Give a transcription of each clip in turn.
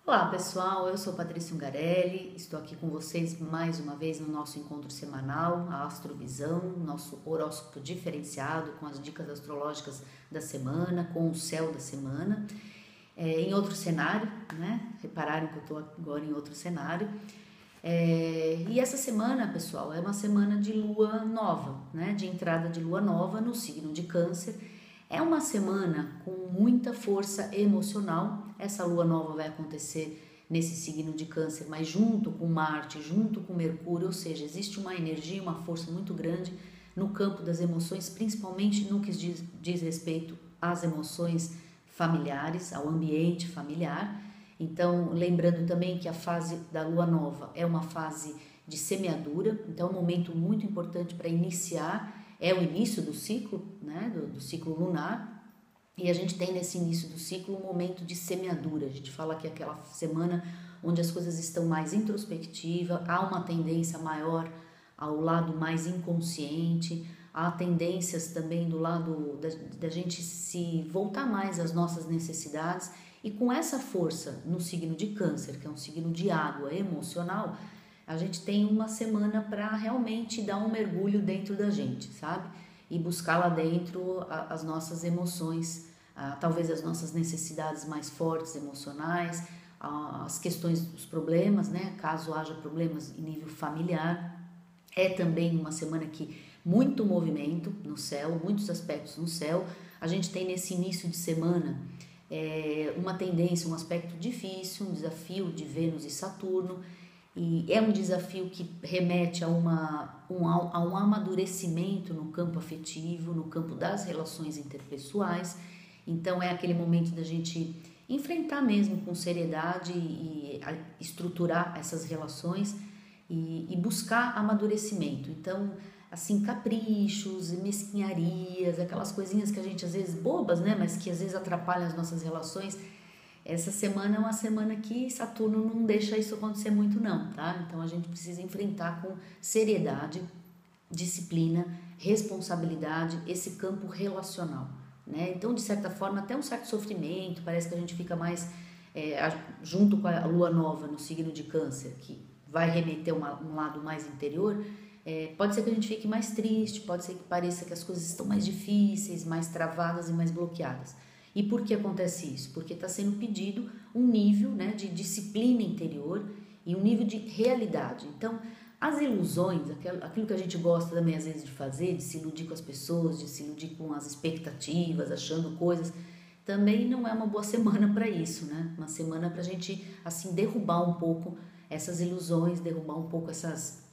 Olá pessoal, eu sou Patrícia Ungarelli, estou aqui com vocês mais uma vez no nosso encontro semanal, a Astrovisão, nosso horóscopo diferenciado com as dicas astrológicas da semana, com o céu da semana, em outro cenário, né? Repararam que eu estou agora em outro cenário. E essa semana, pessoal, é uma semana de lua nova, né? De entrada de lua nova no signo de Câncer. É uma semana com muita força emocional. Essa lua nova vai acontecer nesse signo de Câncer, mas junto com Marte, junto com Mercúrio, ou seja, existe uma energia, uma força muito grande no campo das emoções, principalmente no que diz respeito às emoções familiares, ao ambiente familiar. Então, lembrando também que a fase da lua nova é uma fase de semeadura, então é um momento muito importante para iniciar. É o início do ciclo, né, do ciclo lunar, e a gente tem nesse início do ciclo um momento de semeadura. A gente fala que é aquela semana onde as coisas estão mais introspectivas, há uma tendência maior ao lado mais inconsciente, há tendências também do lado da gente se voltar mais às nossas necessidades, e com essa força no signo de Câncer, que é um signo de água emocional, a gente tem uma semana para realmente dar um mergulho dentro da gente, sabe? E buscar lá dentro as nossas emoções, talvez as nossas necessidades mais fortes emocionais, as questões dos problemas, né? Caso haja problemas em nível familiar. É também uma semana que muito movimento no céu, muitos aspectos no céu. A gente tem nesse início de semana uma tendência, um aspecto difícil, um desafio de Vênus e Saturno. E é um desafio que remete a um amadurecimento no campo afetivo, no campo das relações interpessoais. Então é aquele momento da gente enfrentar mesmo com seriedade e estruturar essas relações e buscar amadurecimento. Então, assim, caprichos, mesquinharias, aquelas coisinhas que a gente às vezes bobas, né, mas que às vezes atrapalham as nossas relações. Essa semana é uma semana que Saturno não deixa isso acontecer muito não, tá? Então a gente precisa enfrentar com seriedade, disciplina, responsabilidade esse campo relacional, né? Então, de certa forma, até um certo sofrimento, parece que a gente fica mais junto com a lua nova no signo de Câncer, que vai remeter um lado mais interior. Pode ser que a gente fique mais triste, pode ser que pareça que as coisas estão mais difíceis, mais travadas e mais bloqueadas. E por que acontece isso? Porque está sendo pedido um nível, né, de disciplina interior e um nível de realidade. Então, as ilusões, aquilo que a gente gosta também às vezes de fazer, de se iludir com as pessoas, de se iludir com as expectativas, achando coisas, também não é uma boa semana para isso, né? Uma semana para a gente, assim, derrubar um pouco essas ilusões, derrubar um pouco essas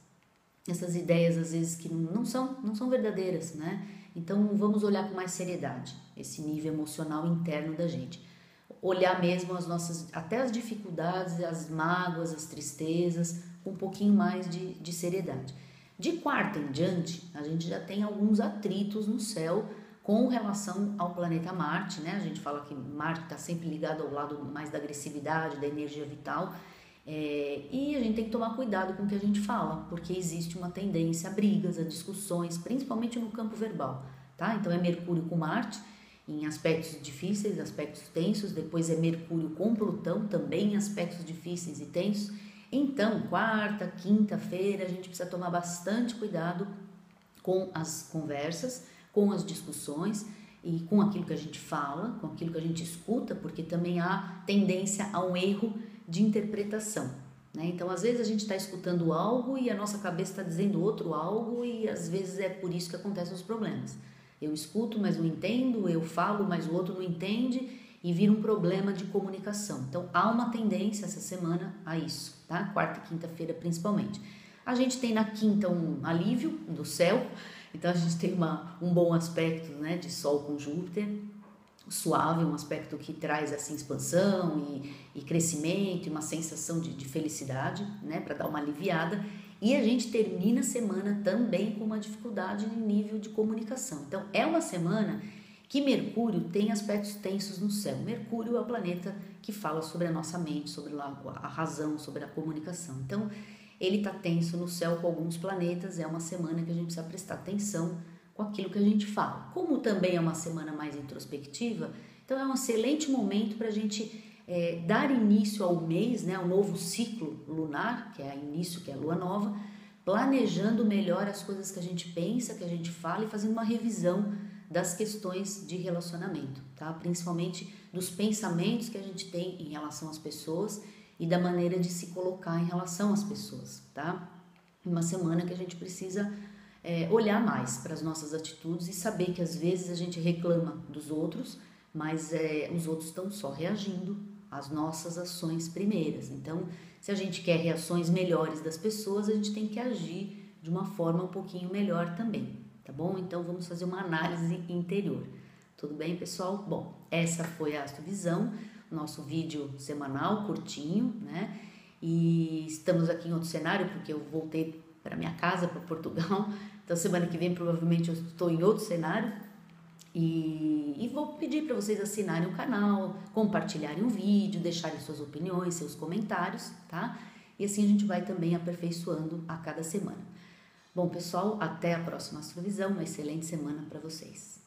ideias às vezes que não são verdadeiras, né? Então vamos olhar com mais seriedade esse nível emocional interno da gente. Olhar mesmo até as dificuldades, as mágoas, as tristezas, com um pouquinho mais de seriedade. De quarta em diante, a gente já tem alguns atritos no céu com relação ao planeta Marte, né? A gente fala que Marte está sempre ligado ao lado mais da agressividade, da energia vital. E a gente tem que tomar cuidado com o que a gente fala, porque existe uma tendência a brigas, a discussões, principalmente no campo verbal, tá? Então é Mercúrio com Marte em aspectos difíceis, aspectos tensos, depois é Mercúrio com Plutão também em aspectos difíceis e tensos. Então, quarta, quinta-feira, a gente precisa tomar bastante cuidado com as conversas, com as discussões e com aquilo que a gente fala, com aquilo que a gente escuta, porque também há tendência a um erro de interpretação, né? Então, às vezes a gente está escutando algo e a nossa cabeça está dizendo outro algo, e às vezes é por isso que acontecem os problemas. Eu escuto, mas não entendo, eu falo, mas o outro não entende, e vira um problema de comunicação. Então, há uma tendência essa semana a isso, tá? Quarta e quinta-feira principalmente. A gente tem na quinta um alívio do céu, então a gente tem um bom aspecto, né, de Sol com Júpiter, suave, um aspecto que traz assim expansão e crescimento e uma sensação de felicidade, né, para dar uma aliviada. E a gente termina a semana também com uma dificuldade em nível de comunicação. Então é uma semana que Mercúrio tem aspectos tensos no céu. Mercúrio é o planeta que fala sobre a nossa mente, sobre a razão, sobre a comunicação. Então ele está tenso no céu com alguns planetas. É uma semana que a gente precisa prestar atenção com aquilo que a gente fala. Como também é uma semana mais introspectiva, então é um excelente momento para a gente dar início ao mês, né, ao novo ciclo lunar, que é início, que é a lua nova, planejando melhor as coisas que a gente pensa, que a gente fala e fazendo uma revisão das questões de relacionamento, tá? Principalmente dos pensamentos que a gente tem em relação às pessoas e da maneira de se colocar em relação às pessoas, tá? Uma semana que a gente precisa olhar mais para as nossas atitudes e saber que às vezes a gente reclama dos outros, mas os outros estão só reagindo às nossas ações primeiras. Então, se a gente quer reações melhores das pessoas, a gente tem que agir de uma forma um pouquinho melhor também, tá bom? Então, vamos fazer uma análise interior. Tudo bem, pessoal? Bom, essa foi a Astrovisão, nosso vídeo semanal, curtinho, né? E estamos aqui em outro cenário, porque eu voltei para minha casa, para Portugal. Então, semana que vem, provavelmente, eu estou em outro cenário. E vou pedir para vocês assinarem o canal, compartilharem o vídeo, deixarem suas opiniões, seus comentários, tá? E assim a gente vai também aperfeiçoando a cada semana. Bom, pessoal, até a próxima Astrovisão. Uma excelente semana para vocês.